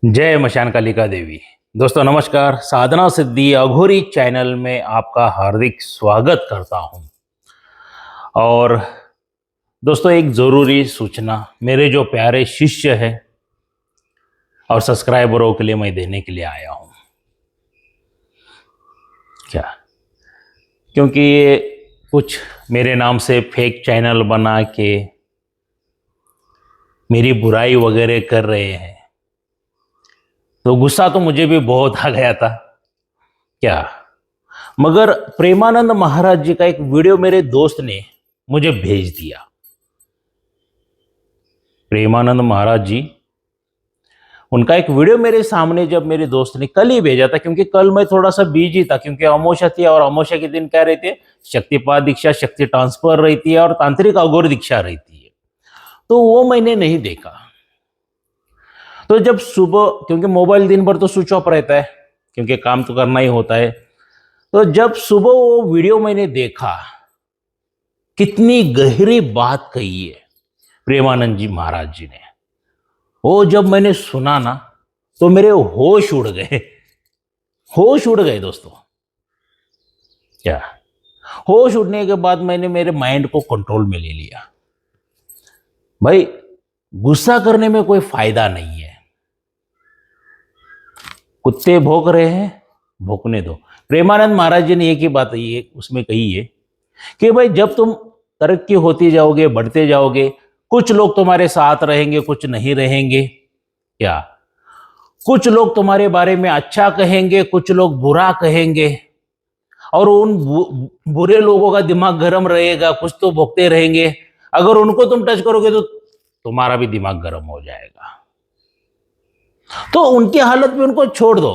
जय मशान कालिका देवी। दोस्तों नमस्कार। साधना सिद्धि अघोरी चैनल में आपका हार्दिक स्वागत करता हूं। और दोस्तों एक ज़रूरी सूचना मेरे जो प्यारे शिष्य हैं और सब्सक्राइबरों के लिए मैं देने के लिए आया हूं। क्या? क्योंकि ये कुछ मेरे नाम से फेक चैनल बना के मेरी बुराई वगैरह कर रहे हैं, तो गुस्सा तो मुझे भी बहुत आ गया था। क्या? मगर प्रेमानंद महाराज जी का एक वीडियो मेरे दोस्त ने मुझे भेज दिया। प्रेमानंद महाराज जी, उनका एक वीडियो मेरे सामने जब मेरे दोस्त ने कल ही भेजा था, क्योंकि कल मैं थोड़ा सा बिजी था, क्योंकि अमावस्या थी और अमावस्या के दिन क्या रहती है, शक्तिपात दीक्षा, शक्ति ट्रांसफर रहती है और तांत्रिक अघोर दीक्षा रहती है, तो वो मैंने नहीं देखा। तो जब सुबह, क्योंकि मोबाइल दिन भर तो स्विच ऑफ रहता है, क्योंकि काम तो करना ही होता है, तो जब सुबह वो वीडियो मैंने देखा, कितनी गहरी बात कही है प्रेमानंद जी महाराज जी ने। वो जब मैंने सुना ना, तो मेरे होश उड़ गए। होश उड़ गए दोस्तों। क्या? होश उड़ने के बाद मैंने मेरे माइंड को कंट्रोल में ले लिया। भाई, गुस्सा करने में कोई फायदा नहीं है। कुत्ते भौंक रहे हैं, भौंकने दो। प्रेमानंद महाराज जी ने एक ही बात ये उसमें कही है कि भाई, जब तुम तरक्की होती जाओगे, बढ़ते जाओगे, कुछ लोग तुम्हारे साथ रहेंगे, कुछ नहीं रहेंगे। क्या? कुछ लोग तुम्हारे बारे में अच्छा कहेंगे, कुछ लोग बुरा कहेंगे, और उन बुरे लोगों का दिमाग गर्म रहेगा, कुछ तो भौंकते रहेंगे। अगर उनको तुम टच करोगे तो तुम्हारा भी दिमाग गर्म हो जाएगा। तो उनकी हालत में उनको छोड़ दो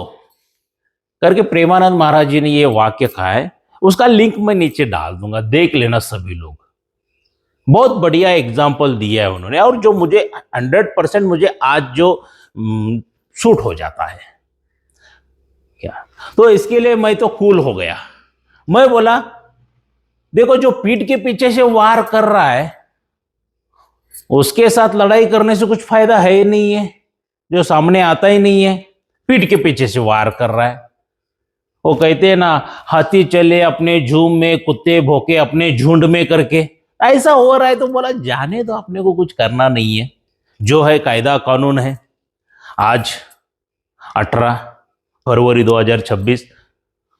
करके प्रेमानंद महाराज जी ने ये वाक्य कहा है। उसका लिंक मैं नीचे डाल दूंगा, देख लेना सभी लोग। बहुत बढ़िया एग्जाम्पल दिया है उन्होंने, और जो मुझे 100% मुझे आज जो शूट हो जाता है। क्या? तो इसके लिए मैं तो कूल हो गया। मैं बोला, देखो, जो पीठ के पीछे से वार कर रहा है, उसके साथ लड़ाई करने से कुछ फायदा है ही नहीं है। जो सामने आता ही नहीं है, पीठ के पीछे से वार कर रहा है। वो कहते हैं ना, हाथी चले अपने झूम में, कुत्ते भौंके अपने झुंड में करके। ऐसा हो रहा है तो बोला, जाने दो, अपने को कुछ करना नहीं है। जो है कायदा कानून है। आज 18 फरवरी 2026,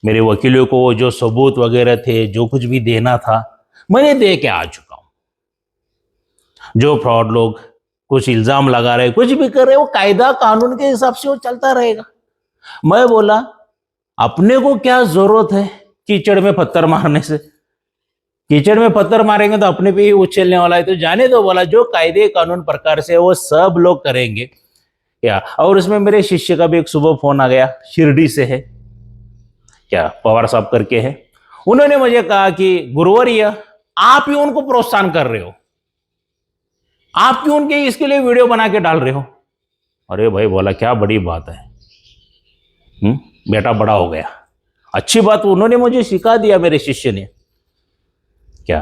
मेरे वकीलों को जो सबूत वगैरह थे, जो कुछ भी देना था, मैंने दे के आ चुका हूं। जो फ्रॉड लोग कुछ इल्जाम लगा रहे, कुछ भी कर रहे, वो कायदा कानून के हिसाब से वो चलता रहेगा। मैं बोला, अपने को क्या जरूरत है कीचड़ में पत्थर मारने से? कीचड़ में पत्थर मारेंगे तो अपने पे ही उछलने वाला है, तो जाने दो। बोला, जो कायदे कानून प्रकार से वो सब लोग करेंगे। क्या? और इसमें मेरे शिष्य का भी एक सुबह फोन आ गया, शिरडी से है, क्या, पवार साहब करके है। उन्होंने मुझे कहा कि गुरुवर्य, आप ही उनको प्रोत्साहन कर रहे हो, आप क्यों उनके इसके लिए वीडियो बना के डाल रहे हो? अरे भाई, बोला, क्या बड़ी बात है। बेटा बड़ा हो गया। अच्छी बात उन्होंने मुझे सिखा दिया, मेरे शिष्य ने। क्या?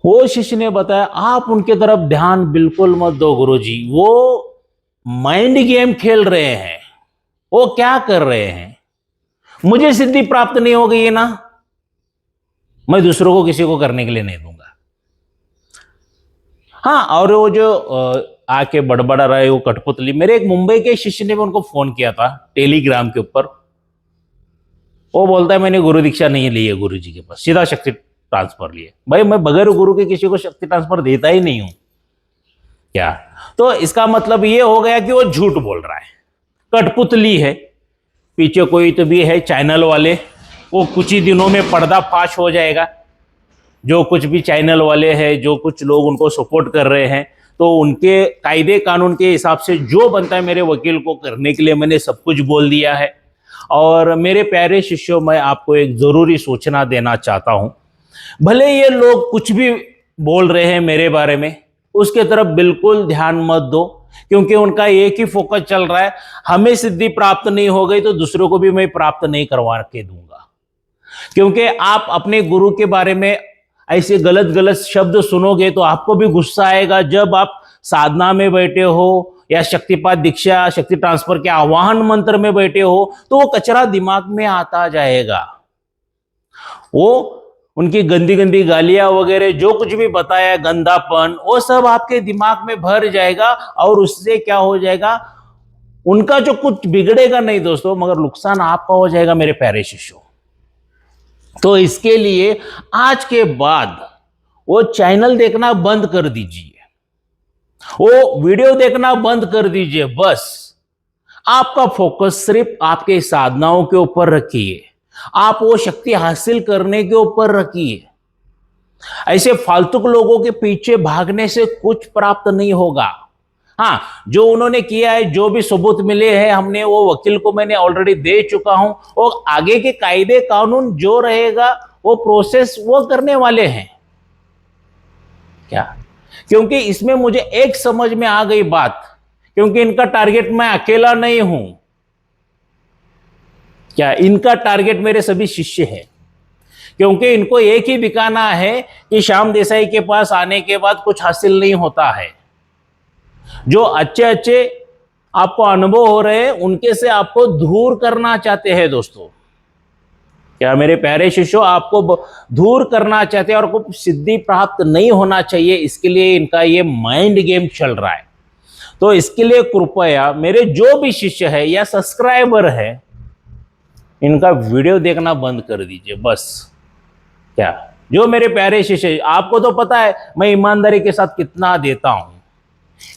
वो शिष्य ने बताया, आप उनके तरफ ध्यान बिल्कुल मत दो गुरुजी, वो माइंड गेम खेल रहे हैं। वो क्या कर रहे हैं? मुझे सिद्धि प्राप्त नहीं हो गई है ना, मैं दूसरों को किसी को करने के लिए नहीं दूंगा। हाँ, और वो जो आके बड़बड़ा रहे, वो कठपुतली, मेरे एक मुंबई के शिष्य ने भी उनको फोन किया था टेलीग्राम के ऊपर। वो बोलता है, मैंने गुरु दीक्षा नहीं ली है गुरु जी के पास, सीधा शक्ति ट्रांसफर लिए। भाई, मैं बगैर गुरु के किसी को शक्ति ट्रांसफर देता ही नहीं हूं। क्या? तो इसका मतलब ये हो गया कि वो झूठ बोल रहा है, कठपुतली है। पीछे कोई तो भी है चैनल वाले, वो कुछ ही दिनों में पर्दाफाश हो जाएगा। जो कुछ भी चैनल वाले हैं, जो कुछ लोग उनको सपोर्ट कर रहे हैं, तो उनके कायदे कानून के हिसाब से जो बनता है मेरे वकील को करने के लिए मैंने सब कुछ बोल दिया है। और मेरे प्यारे शिष्यों, मैं आपको एक जरूरी सूचना देना चाहता हूं। भले ये लोग कुछ भी बोल रहे हैं मेरे बारे में, उसके तरफ बिल्कुल ध्यान मत दो, क्योंकि उनका एक ही फोकस चल रहा है, हमें सिद्धि प्राप्त नहीं हो गई तो दूसरों को भी मैं प्राप्त नहीं करवा के दूंगा। क्योंकि आप अपने गुरु के बारे में ऐसे गलत गलत शब्द सुनोगे तो आपको भी गुस्सा आएगा। जब आप साधना में बैठे हो या शक्तिपात दीक्षा, शक्ति ट्रांसफर के आवाहन मंत्र में बैठे हो, तो वो कचरा दिमाग में आता जाएगा। वो उनकी गंदी गंदी गालियां वगैरह जो कुछ भी बताया, गंदापन, वो सब आपके दिमाग में भर जाएगा और उससे क्या हो जाएगा, उनका जो कुछ बिगड़ेगा नहीं दोस्तों, मगर नुकसान आपका हो जाएगा मेरे प्यारे शिष्यों। तो इसके लिए आज के बाद वो चैनल देखना बंद कर दीजिए, वो वीडियो देखना बंद कर दीजिए। बस आपका फोकस सिर्फ आपके साधनाओं के ऊपर रखिए, आप वो शक्ति हासिल करने के ऊपर रखिए। ऐसे फालतू लोगों के पीछे भागने से कुछ प्राप्त नहीं होगा। हाँ, जो उन्होंने किया है, जो भी सबूत मिले हैं, हमने वो वकील को मैंने ऑलरेडी दे चुका हूं, और आगे के कायदे कानून जो रहेगा वो प्रोसेस वो करने वाले हैं। क्या? क्योंकि इसमें मुझे एक समझ में आ गई बात, क्योंकि इनका टारगेट मैं अकेला नहीं हूं। क्या? इनका टारगेट मेरे सभी शिष्य हैं, क्योंकि इनको एक ही दिखाना है कि श्याम देसाई के पास आने के बाद कुछ हासिल नहीं होता है। जो अच्छे अच्छे आपको अनुभव हो रहे हैं, उनके से आपको दूर करना चाहते हैं दोस्तों। क्या मेरे प्यारे शिष्यों, आपको दूर करना चाहते हैं और को सिद्धि प्राप्त नहीं होना चाहिए, इसके लिए इनका ये माइंड गेम चल रहा है। तो इसके लिए कृपया मेरे जो भी शिष्य है या सब्सक्राइबर है, इनका वीडियो देखना बंद कर दीजिए बस। क्या? जो मेरे प्यारे शिष्य, आपको तो पता है मैं ईमानदारी के साथ कितना देता हूं,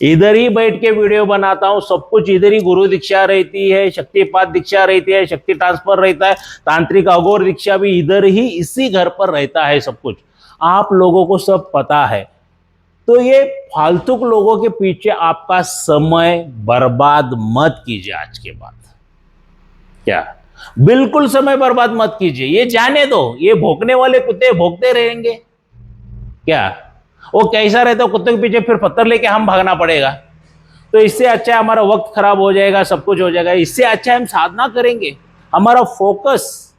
इधर ही बैठ के वीडियो बनाता हूं, सब कुछ इधर ही, गुरु दीक्षा रहती है, शक्तिपात दीक्षा रहती है, शक्ति ट्रांसफर रहता है, तांत्रिक अघोर दीक्षा भी इधर ही इसी घर पर रहता है, सब कुछ आप लोगों को सब पता है। तो ये फालतू लोगों के पीछे आपका समय बर्बाद मत कीजिए आज के बाद। क्या? बिल्कुल समय बर्बाद मत कीजिए, ये जाने दो, ये भौंकने वाले कुत्ते भौंकते रहेंगे। क्या? वो कैसा रहता है, कुत्ते के पीछे फिर पत्थर लेके हम भागना पड़ेगा। तो इससे अच्छा हमारा वक्त खराब हो जाएगा, सब कुछ हो जाएगा। इससे अच्छा हम साधना करेंगे, हमारा फोकस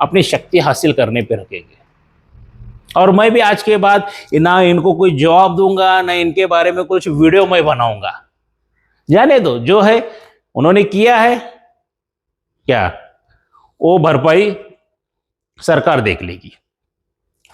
अपनी शक्ति हासिल करने पे रखेंगे। और मैं भी आज के बाद ना इनको कोई जवाब दूंगा, ना इनके बारे में कुछ वीडियो मैं बनाऊंगा। जाने दो, जो है उन्होंने किया है, क्या वो भरपाई सरकार देख लेगी।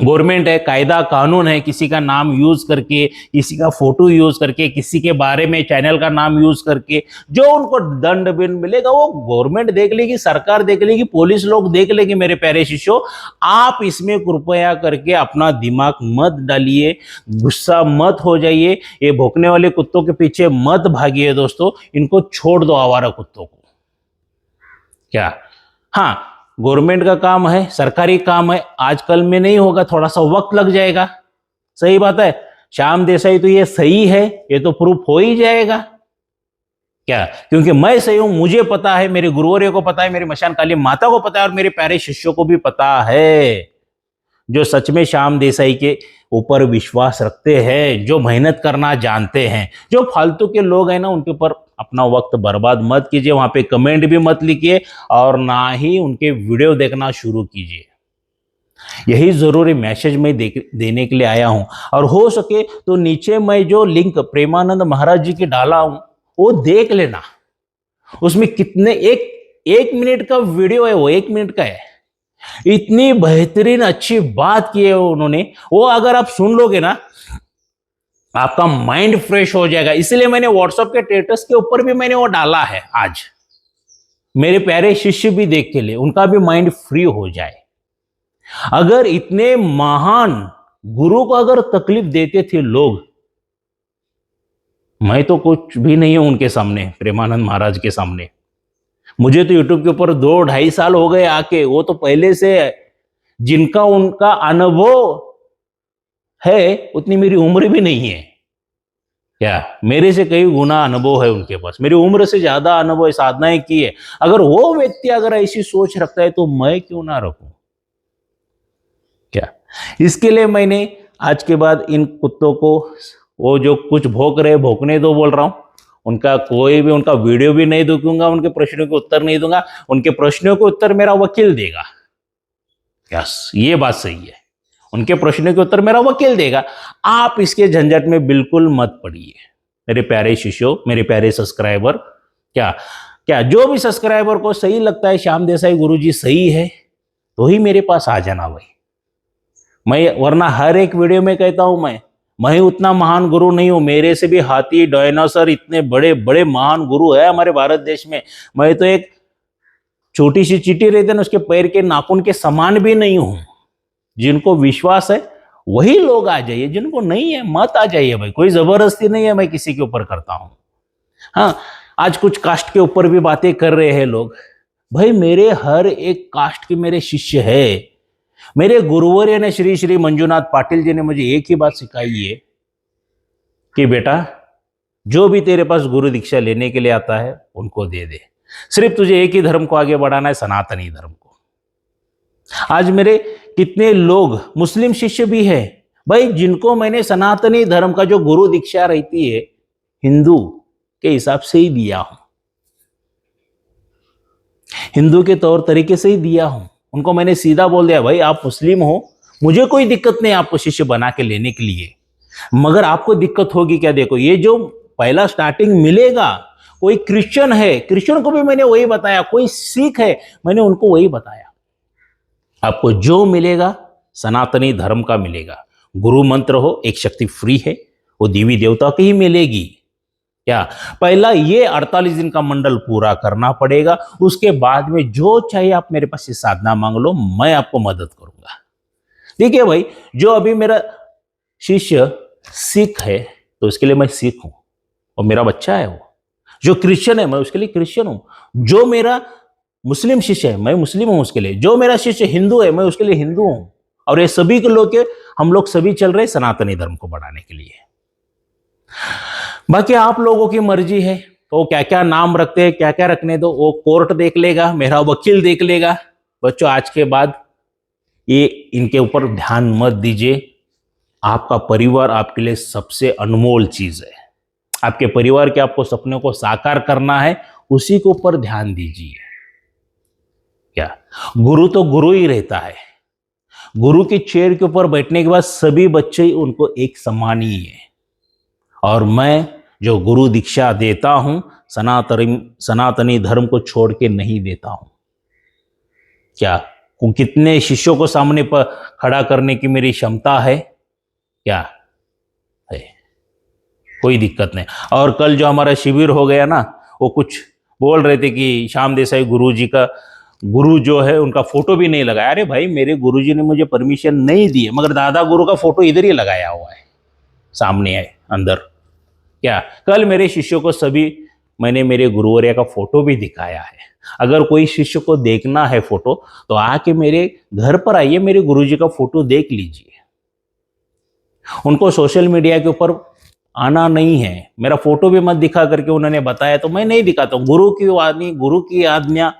गवर्नमेंट है, कायदा कानून है, किसी का नाम यूज करके, किसी का फोटो यूज करके, किसी के बारे में चैनल का नाम यूज करके जो उनको दंड बिन मिलेगा वो गवर्नमेंट देख लेगी, सरकार देख लेगी, पुलिस लोग देख लेंगे। मेरे प्यारे शिष्यों, आप इसमें कृपया करके अपना दिमाग मत डालिए, गुस्सा मत हो जाइए, ये भौंकने वाले कुत्तों के पीछे मत भागिए दोस्तों, इनको छोड़ दो आवारा कुत्तों को। क्या? हाँ, गवर्नमेंट का काम है, सरकारी काम है, आजकल में नहीं होगा, थोड़ा सा वक्त लग जाएगा। सही बात है, श्याम देसाई तो ये सही है, ये तो प्रूफ हो ही जाएगा। क्या? क्योंकि मैं सही हूं, मुझे पता है, मेरे गुरुवर्यों को पता है, मेरी मशान काली माता को पता है, और मेरे प्यारे शिष्यों को भी पता है, जो सच में श्याम देसाई के ऊपर विश्वास रखते हैं, जो मेहनत करना जानते हैं। जो फालतू के लोग हैं ना, उनके ऊपर अपना वक्त बर्बाद मत कीजिए, वहां पे कमेंट भी मत लिखिए, और ना ही उनके वीडियो देखना शुरू कीजिए। यही जरूरी मैसेज मैं देने के लिए आया हूं। और हो सके तो नीचे मैं जो लिंक प्रेमानंद महाराज जी की डाला हूं, वो देख लेना। उसमें कितने एक मिनट का वीडियो है, वो 1 मिनट का है, इतनी बेहतरीन अच्छी बात की है उन्होंने। वो अगर आप सुन लोगे ना, आपका माइंड फ्रेश हो जाएगा। इसलिए मैंने व्हाट्सएप के स्टेटस के ऊपर भी मैंने वो डाला है आज, मेरे प्यारे शिष्य भी देख के लिए, उनका भी माइंड फ्री हो जाए। अगर इतने महान गुरु को अगर तकलीफ देते थे लोग, मैं तो कुछ भी नहीं हूं उनके सामने, प्रेमानंद महाराज के सामने। मुझे तो यूट्यूब के ऊपर 2-2.5 साल हो गए आके, वो तो पहले से जिनका उनका अनुभव है उतनी मेरी उम्र भी नहीं है। क्या? मेरे से कई गुना अनुभव है उनके पास, मेरी उम्र से ज्यादा अनुभव, साधनाएं की है। अगर वो व्यक्ति अगर ऐसी सोच रखता है तो मैं क्यों ना रखूं? क्या? इसके लिए मैंने आज के बाद इन कुत्तों को, वो जो कुछ भौंक रहे भौंकने दो बोल रहा हूं, उनका कोई भी उनका वीडियो भी नहीं दूंगा, उनके प्रश्नों के उत्तर नहीं दूंगा। उनके प्रश्नों के उत्तर मेरा वकील देगा। यस, ये बात सही है, उनके प्रश्नों के उत्तर मेरा वकील देगा। आप इसके झंझट में बिल्कुल मत पड़िए। मेरे प्यारे शिष्यों, मेरे प्यारे सब्सक्राइबर, क्या क्या जो भी सब्सक्राइबर को सही लगता है श्याम देसाई गुरुजी सही है तो ही मेरे पास आ जाना भाई। मैं वरना हर एक वीडियो में कहता हूं मैं उतना महान गुरु नहीं हूं। मेरे से भी हाथी, डायनासोर इतने बड़े बड़े महान गुरु है हमारे भारत देश में। मैं तो एक छोटी सी चींटी रहती है ना, उसके पैर के नाखून के समान भी नहीं हूं। जिनको विश्वास है वही लोग आ जाइए, जिनको नहीं है मत आ जाइए भाई। कोई जबरदस्ती नहीं है मैं किसी के ऊपर करता हूं। हाँ, आज कुछ कास्ट के ऊपर भी बातें कर रहे हैं लोग। भाई मेरे हर एक कास्ट के मेरे शिष्य है। मेरे गुरुवर्य ने श्री श्री मंजुनाथ पाटिल जी ने मुझे एक ही बात सिखाई है कि बेटा जो भी तेरे पास गुरु दीक्षा लेने के लिए आता है उनको दे दे। सिर्फ तुझे एक ही धर्म को आगे बढ़ाना है, सनातनी धर्म को। आज मेरे कितने लोग मुस्लिम शिष्य भी है भाई, जिनको मैंने सनातनी धर्म का जो गुरु दीक्षा रहती है हिंदू के हिसाब से ही दिया हूं, हिंदू के तौर तरीके से ही दिया हूं। उनको मैंने सीधा बोल दिया भाई आप मुस्लिम हो, मुझे कोई दिक्कत नहीं आपको शिष्य बना के लेने के लिए, मगर आपको दिक्कत होगी क्या, देखो ये जो पहला स्टार्टिंग मिलेगा, कोई क्रिश्चियन है, क्रिश्चियन को भी मैंने वही बताया, कोई सिख है मैंने उनको वही बताया, आपको जो मिलेगा सनातनी धर्म का मिलेगा। गुरु मंत्र हो, एक शक्ति फ्री है, वो देवी देवता की ही मिलेगी। क्या पहला ये 48 दिन का मंडल पूरा करना पड़ेगा, उसके बाद में जो चाहिए आप मेरे पास से साधना मांग लो, मैं आपको मदद करूंगा। देखिए भाई, जो अभी मेरा शिष्य सिख है तो उसके लिए मैं सिख हूं और मेरा बच्चा है वो। जो क्रिश्चियन है मैं उसके लिए क्रिश्चियन हूं। जो मेरा मुस्लिम शिष्य है मैं मुस्लिम हूं उसके लिए। जो मेरा शिष्य हिंदू है मैं उसके लिए हिंदू हूं। और ये सभी के लोग हम लोग सभी चल रहे सनातनी धर्म को बढ़ाने के लिए। बाकी आप लोगों की मर्जी है, तो क्या क्या नाम रखते हैं, क्या क्या रखने दो, वो कोर्ट देख लेगा, मेरा वकील देख लेगा। बच्चों आज के बाद ये इनके ऊपर ध्यान मत दीजिए। आपका परिवार आपके लिए सबसे अनमोल चीज है। आपके परिवार के आपको सपनों को साकार करना है, उसी के ऊपर ध्यान दीजिए। क्या गुरु तो गुरु ही रहता है। गुरु की चेयर के ऊपर बैठने के बाद सभी बच्चे उनको एक समान ही है। और मैं जो गुरु दीक्षा देता हूं सनातनी धर्म को छोड़ के नहीं देता हूं। क्या कितने शिष्यों को सामने पर खड़ा करने की मेरी क्षमता है, क्या है, कोई दिक्कत नहीं। और कल जो हमारा शिविर हो गया ना, वो कुछ बोल रहे थे कि श्याम देसाई गुरुजी का गुरु जो है उनका फोटो भी नहीं लगाया। अरे भाई मेरे गुरुजी ने मुझे परमिशन नहीं दी है, मगर दादा गुरु का फोटो इधर ही लगाया हुआ है, सामने है अंदर। क्या कल मेरे शिष्यों को सभी मैंने मेरे गुरुवर्य का फोटो भी दिखाया है। अगर कोई शिष्य को देखना है फोटो तो आके मेरे घर पर आइए, मेरे गुरुजी का फोटो देख लीजिए। उनको सोशल मीडिया के ऊपर आना नहीं है। मेरा फोटो भी मत दिखा करके उन्होंने बताया तो मैं नहीं दिखाता हूं। गुरु की वाणी, गुरु की आज्ञा,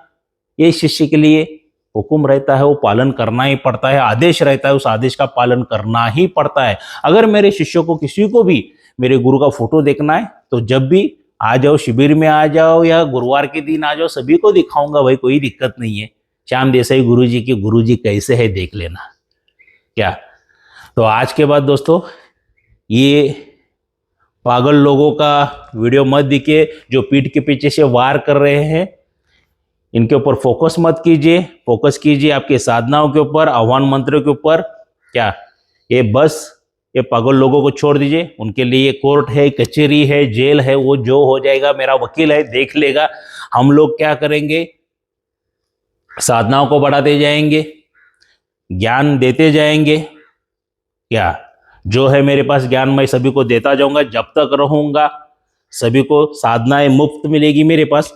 ये शिष्य के लिए हुक्म रहता है, वो पालन करना ही पड़ता है। आदेश रहता है, उस आदेश का पालन करना ही पड़ता है। अगर मेरे शिष्यों को किसी को भी मेरे गुरु का फोटो देखना है तो जब भी आ जाओ, शिविर में आ जाओ या गुरुवार के दिन आ जाओ, सभी को दिखाऊंगा भाई, कोई दिक्कत नहीं है। श्याम देसाई गुरुजी की गुरुजी कैसे है देख लेना। क्या तो आज के बाद दोस्तों ये पागल लोगों का वीडियो मत दिखे जो पीठ के पीछे से वार कर रहे हैं, इनके ऊपर फोकस मत कीजिए। फोकस कीजिए आपकी साधनाओं के ऊपर, आह्वान मंत्रों के ऊपर। क्या ये बस ये पागल लोगों को छोड़ दीजिए। उनके लिए कोर्ट है, कचहरी है, जेल है, वो जो हो जाएगा, मेरा वकील है देख लेगा। हम लोग क्या करेंगे, साधनाओं को बढ़ाते जाएंगे, ज्ञान देते जाएंगे। क्या जो है मेरे पास ज्ञान मैं सभी को देता जाऊंगा जब तक रहूंगा। सभी को साधनाएं मुफ्त मिलेगी मेरे पास।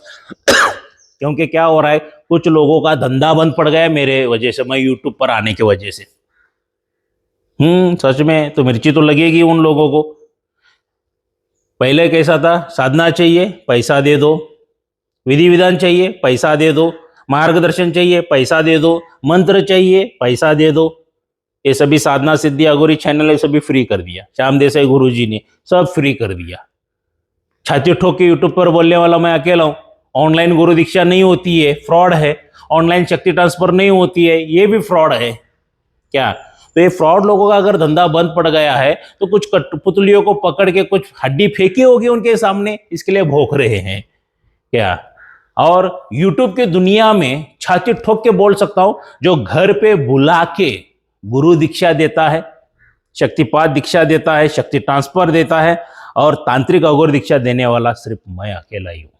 क्योंकि क्या हो रहा है, कुछ लोगों का धंधा बंद पड़ गया मेरे वजह से, मैं यूट्यूब पर आने की वजह से। सच में तो मिर्ची तो लगेगी उन लोगों को। पहले कैसा था, साधना चाहिए पैसा दे दो, विधि विधान चाहिए पैसा दे दो, मार्गदर्शन चाहिए पैसा दे दो, मंत्र चाहिए पैसा दे दो। ये सभी साधना सिद्धि अघोरी चैनल सभी फ्री कर दिया। श्याम देसाई गुरुजी ने सब फ्री कर दिया। छाती ठोक के यूट्यूब पर बोलने वाला मैं अकेला हूं। ऑनलाइन गुरु दीक्षा नहीं होती है, फ्रॉड है। ऑनलाइन शक्ति ट्रांसफर नहीं होती है, ये भी फ्रॉड है। क्या तो ये फ्रॉड लोगों का अगर धंधा बंद पड़ गया है तो कुछ कठपुतलियों को पकड़ के कुछ हड्डी फेंकी होगी उनके सामने, इसके लिए भौंक रहे हैं क्या। और यूट्यूब की दुनिया में छाती ठोक के बोल सकता हूं, जो घर पे बुला के गुरु दीक्षा देता है, शक्तिपात दीक्षा देता है, शक्ति ट्रांसफर देता है और तांत्रिक अघोर दीक्षा देने वाला सिर्फ मैं अकेला ही हूं,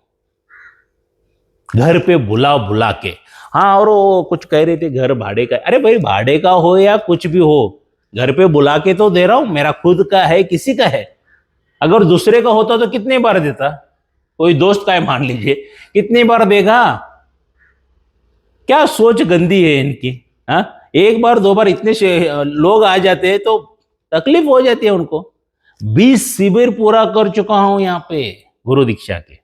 घर पे बुला बुला के। हाँ, और वो कुछ कह रहे थे घर भाड़े का, अरे भाई भाड़े का हो या कुछ भी हो, घर पे बुला के तो दे रहा हूं, मेरा खुद का है, किसी का है। अगर दूसरे का होता तो कितने बार देता, कोई दोस्त का है मान लीजिए, कितनी बार देगा। क्या सोच गंदी है इनकी। हाँ, एक बार दो बार इतने लोग आ जाते हैं तो तकलीफ हो जाती है उनको। 20 शिविर पूरा कर चुका हूं यहाँ पे गुरु दीक्षा के,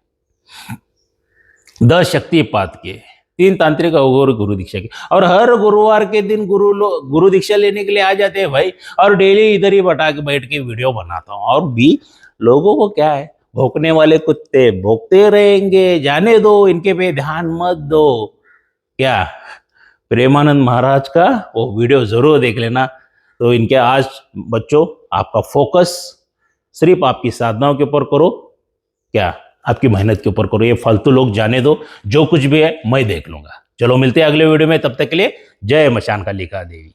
10 शक्तिपात के, 3 तांत्रिक अघोर गुरु दीक्षा के, और हर गुरुवार के दिन गुरु दीक्षा लेने के लिए आ जाते हैं भाई। और डेली इधर ही बैठ के वीडियो बनाता हूं। और भी लोगों को क्या है, भौंकने वाले कुत्ते भौंकते रहेंगे, जाने दो, इनके पे ध्यान मत दो। क्या प्रेमानंद महाराज का वो वीडियो जरूर देख लेना। तो इनके आज बच्चों, आपका फोकस सिर्फ आपकी साधनाओं के ऊपर करो, क्या आपकी मेहनत के ऊपर करो। ये फालतू लोग जाने दो, जो कुछ भी है मैं देख लूंगा। चलो मिलते हैं अगले वीडियो में, तब तक के लिए जय मशान कालिका देवी।